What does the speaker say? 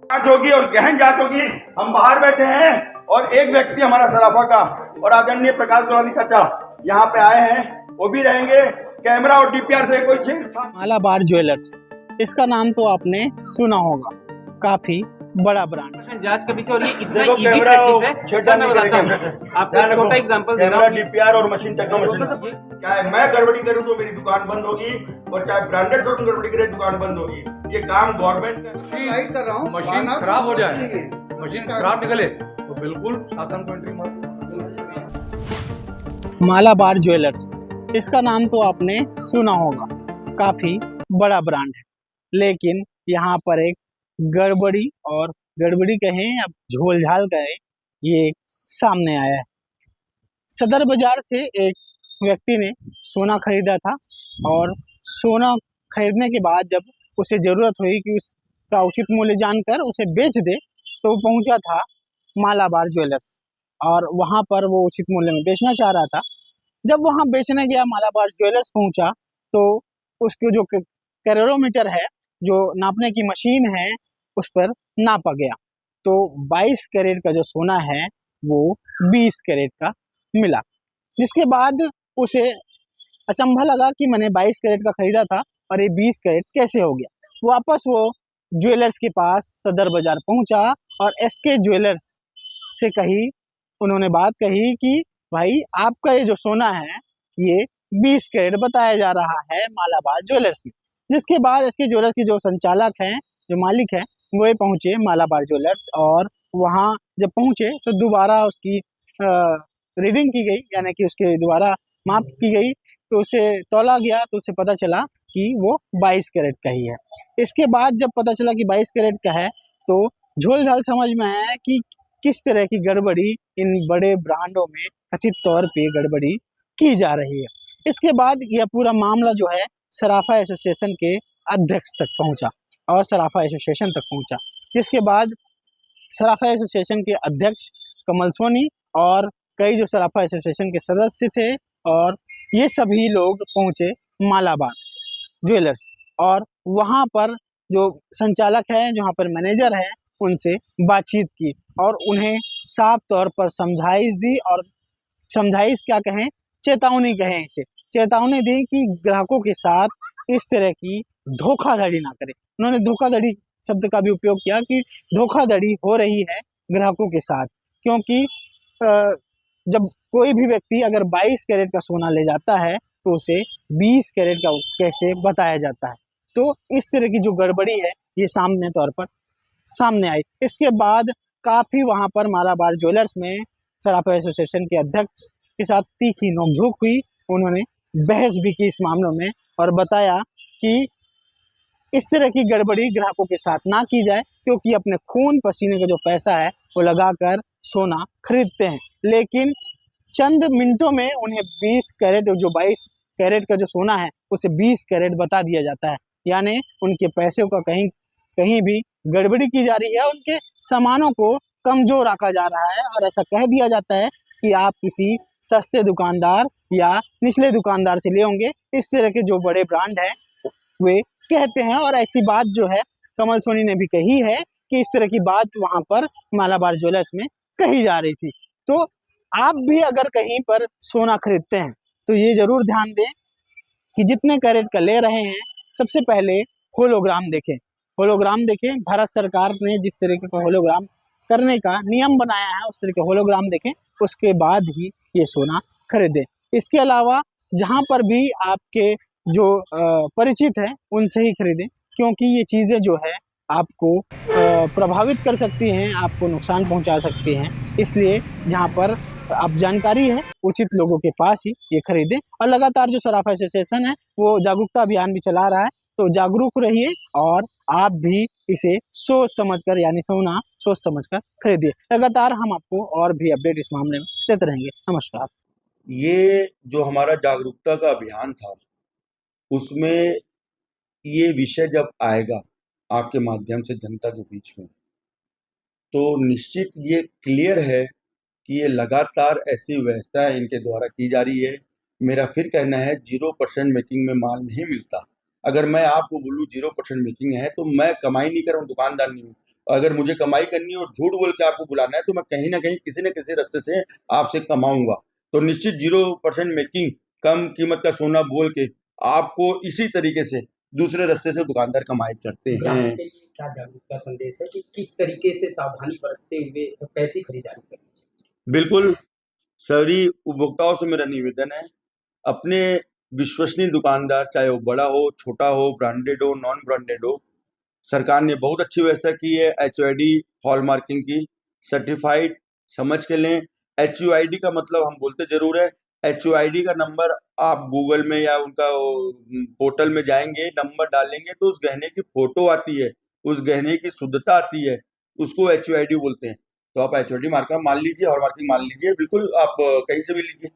जांच होगी और गहन जांच होगी। हम बाहर बैठे हैं और एक व्यक्ति हमारा सराफा का और आदरणीय प्रकाश गौरव चाचा यहाँ पे आए हैं, वो भी रहेंगे। कैमरा और डीपीआर से कोई छेड़छाड़। मालाबार ज्वेलर्स, इसका नाम तो आपने सुना होगा, काफी बड़ा ब्रांड। जांच के पीछे और ये इतना देखो इजी कैमरा प्रैक्टिस है सर। मैं बताता हूँ आपको एक छोटा एग्जांपल दे रहा हूँ। डीपीआर और मशीन टेक्नो मशीन, चाहे मैं गड़बड़ी करूँ तो मेरी दुकान बंद होगी और चाहे ब्रांडेड शोरूम गड़बड़ी करे दुकान बंद होगी। ये काम गवर्नमेंट का। गाइड कर रहा हूँ। मशीन खराब हो जाए, मशीन खराब निकले तो बिल्कुल शासन को एंट्री मार। मालाबार ज्वेलर्स, इसका नाम तो आपने सुना होगा, काफी बड़ा ब्रांड है। लेकिन यहाँ पर एक गड़बड़ी, और गड़बड़ी कहें अब झोलझाल कहें, ये सामने आया है। सदर बाजार से एक व्यक्ति ने सोना खरीदा था और सोना खरीदने के बाद जब उसे ज़रूरत हुई कि उसका उचित मूल्य जानकर उसे बेच दे, तो वो पहुंचा था मालाबार ज्वेलर्स और वहां पर वो उचित मूल्य में बेचना चाह रहा था। जब वहां बेचने गया, मालाबार ज्वेलर्स पहुंचा, तो उसके जो कैरोमीटर है, जो नापने की मशीन है, उस पर नापा गया तो 22 कैरेट का जो सोना है वो 20 कैरेट का मिला। जिसके बाद उसे अचंभा लगा कि मैंने 22 कैरेट का खरीदा था और ये 20 कैरेट कैसे हो गया। वापस वो ज्वेलर्स के पास सदर बाजार पहुंचा और एसके ज्वेलर्स से कही, उन्होंने बात कही कि भाई आपका ये जो सोना है ये 20 कैरेट बताया जा रहा है मालाबार ज्वेलर्स में। जिसके बाद एसके ज्वेलर्स की जो संचालक हैं, जो मालिक हैं, वो पहुंचे मालाबार ज्वेलर्स और वहाँ जब पहुंचे तो दोबारा उसकी रीडिंग की गई, यानी कि उसके दोबारा माप की गई, तो उसे तौला गया तो उसे पता चला कि वो 22 कैरेट का ही है। इसके बाद जब पता चला कि 22 कैरेट का है तो झोल-झाल समझ में आया कि किस तरह की गड़बड़ी इन बड़े ब्रांडों में कथित तौर पे गड़बड़ी की जा रही है। इसके बाद यह पूरा मामला जो है सराफा एसोसिएशन के अध्यक्ष तक पहुंचा और सराफा एसोसिएशन तक पहुंचा। जिसके बाद सराफा एसोसिएशन के अध्यक्ष कमल सोनी और कई जो सराफा एसोसिएशन के सदस्य थे और ये सभी लोग पहुंचे मालाबार ज्वेलर्स और वहाँ पर जो संचालक है, जहाँ पर मैनेजर है, उनसे बातचीत की और उन्हें साफ तौर पर समझाइश दी, और समझाइश क्या कहें, चेतावनी कहें, इसे चेतावनी दी कि ग्राहकों के साथ इस तरह की धोखाधड़ी ना करें। उन्होंने धोखाधड़ी शब्द का भी उपयोग किया कि धोखाधड़ी हो रही है ग्राहकों के साथ, क्योंकि जब कोई भी व्यक्ति अगर 22 कैरेट का सोना ले जाता है तो उसे 20 कैरेट का कैसे बताया जाता है। तो इस तरह की जो गड़बड़ी है ये सामने तौर पर सामने आई। इसके बाद काफ़ी वहाँ पर मालाबार ज्वेलर्स में सराफा एसोसिएशन के अध्यक्ष के साथ तीखी नोकझोंक हुई। उन्होंने बहस भी की इस मामलों में और बताया कि इस तरह की गड़बड़ी ग्राहकों के साथ ना की जाए, क्योंकि अपने खून पसीने का जो पैसा है वो लगाकर सोना खरीदते हैं, लेकिन चंद मिनटों में उन्हें 20 कैरेट, जो 22 कैरेट का जो सोना है उसे 20 कैरेट बता दिया जाता है। यानी उनके पैसों का कहीं कहीं भी गड़बड़ी की जा रही है, उनके सामानों को कमज़ोर आका जा रहा है और ऐसा कह दिया जाता है कि आप किसी सस्ते दुकानदार या निचले दुकानदार से ले होंगे। इस तरह के जो बड़े ब्रांड हैं वे कहते हैं, और ऐसी बात जो है कमल सोनी ने भी कही है कि इस तरह की बात वहाँ पर मालाबार ज्वेलर्स में कही जा रही थी। तो आप भी अगर कहीं पर सोना खरीदते हैं तो ये ज़रूर ध्यान दें कि जितने कैरेट का ले रहे हैं, सबसे पहले होलोग्राम देखें। होलोग्राम देखें, भारत सरकार ने जिस तरीके का होलोग्राम करने का नियम बनाया है उस तरह के होलोग्राम देखें, उसके बाद ही ये सोना खरीदें। इसके अलावा जहाँ पर भी आपके जो परिचित हैं उनसे ही खरीदें, क्योंकि ये चीज़ें जो है आपको प्रभावित कर सकती हैं, आपको नुकसान पहुंचा सकती हैं। इसलिए जहां पर आप जानकारी है उचित लोगों के पास ही ये खरीदें। और लगातार जो सराफा एसोसिएशन है वो जागरूकता अभियान भी चला रहा है, तो जागरूक रहिए और आप भी इसे सोच समझकर, यानी सोना सोच समझकर खरीदिए। लगातार हम आपको और भी अपडेट इस मामले में देते रहेंगे। नमस्कार। ये जो हमारा जागरूकता का अभियान था, उसमें ये विषय जब आएगा आपके माध्यम से जनता के बीच में, तो निश्चित ये क्लियर है कि ये लगातार ऐसी व्यवस्थाएं इनके द्वारा की जा रही है। मेरा फिर कहना है 0% मेकिंग में माल नहीं मिलता। अगर मैं आपको बोलूँ 0% मेकिंग है तो मैं कमाई नहीं कर रहा हूँ, दुकानदार नहीं हूँ। अगर मुझे कमाई करनी है और झूठ बोल के आपको बुलाना है तो मैं कहीं ना कहीं किसी न किसी रास्ते से आपसे कमाऊंगा। तो निश्चित 0% मेकिंग, कम कीमत का सोना बोल के आपको इसी तरीके से दूसरे रास्ते से दुकानदार कमाई करते ग्राहक हैं। के लिए क्या जागरूकता संदेश है कि किस तरीके से सावधानी बरतते हुए कैसी खरीदारी करनी चाहिए? बिल्कुल, सभी उपभोक्ताओं से मेरा निवेदन है, अपने विश्वसनीय दुकानदार, चाहे वो बड़ा हो, छोटा हो, ब्रांडेड हो, नॉन ब्रांडेड हो, सरकार ने बहुत अच्छी व्यवस्था की है HUID हॉलमार्किंग की, सर्टिफाइड समझ के लें। HUID का मतलब हम बोलते ज़रूर है, HUID का नंबर आप गूगल में या उनका पोर्टल में जाएँगे, नंबर डालेंगे तो उस गहने की फ़ोटो आती है, उस गहने की शुद्धता आती है, उसको HUID बोलते हैं। तो आप HUID मार्का मान लीजिए, हॉलमार्किंग मान लीजिए, बिल्कुल आप कहीं से भी लीजिए।